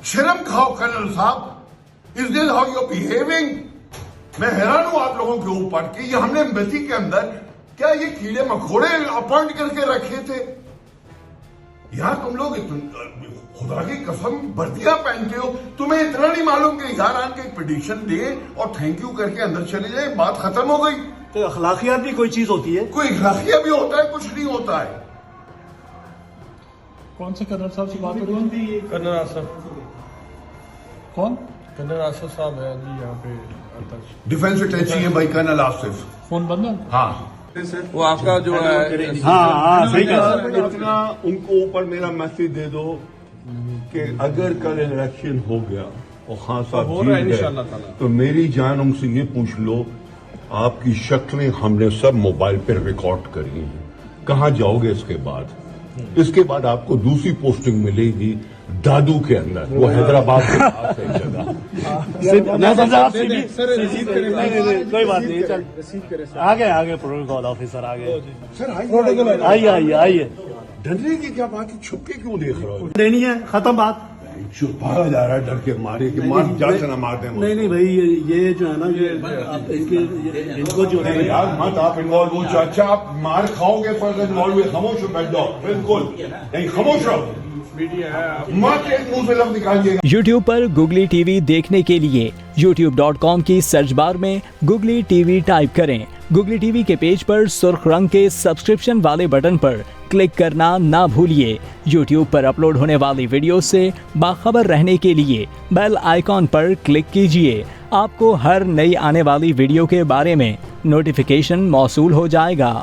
शर्म खाओ कर्नल साहब, is this how you behaving? मैं हैरान हूं आप लोगों के ऊपर कि ये हमने एम्बेसी के अंदर क्या ये कीड़े मकोड़े अपॉइंट करके रखे थे? यार तुम लोग खुदा की कसम वर्दियां पहनते हो, तुम्हें इतना नहीं मालूम कि यार आन के पिटीशन दे और थैंक यू करके अंदर चले जाए, बात खत्म हो गई। तो अखलाकियात भी कोई चीज होती है? कोई अखलाकिया भी होता है, कुछ नहीं होता है। कौन से कर्नल साहब से बात हो रही है? कर्नल आसफ। कौन? कर्नल आसफ साहब है जी यहाँ पे अटैच। डिफेंस अटैची है भाई कर्नल आसिफ। फोन बंद है? हाँ वो आपका जो है हाँ सही कहा। इतना उनको ऊपर मेरा मैसेज दे दो कि अगर कल इलेक्शन हो गया और खान साहब हो रहा है जीत इंशाअल्लाह गए ताला। तो मेरी जान उनसे ये पूछ लो, आपकी शक्लें हमने सब मोबाइल पर रिकॉर्ड करी हैं, कहाँ जाओगे इसके बाद? इसके बाद आपको दूसरी पोस्टिंग मिलेगी दादू के अंदर, वो हैदराबाद के पास है जगह। मैं समझा आप सर रिसीव करें। नहीं, कोई बात नहीं, चल आगे प्रोटोकॉल ऑफिसर आगे। सर आइए डरने की क्या बात है, छुप के क्यों देख रहे हो? देनी है, खत्म बात। भागा जा रहा है डर के मारे कि मार जान से ना मार दे। नहीं भाई, ये जो है ना, ये आप इनको जो है यार मत आप इन्वॉल्व हो, चाचा आप मार खाओगे पर इन्वॉल्व हुए, खामोश हो बैठ जाओ, बिल्कुल नहीं, खामोश रहो, मत एक मुंह से लफ्ज निकालिएगा। YouTube पर गुगली टीवी देखने के लिए youtube.com की सर्च बार में गुगली टीवी टाइप करें। गुगली टीवी के पेज पर सुर्ख रंग के सब्सक्रिप्शन वाले बटन पर क्लिक करना ना भूलिए। YouTube पर अपलोड होने वाली वीडियो से बाखबर रहने के लिए बेल आइकॉन पर क्लिक कीजिए। आपको हर नई आने वाली वीडियो के बारे में नोटिफिकेशन मौसूल हो जाएगा।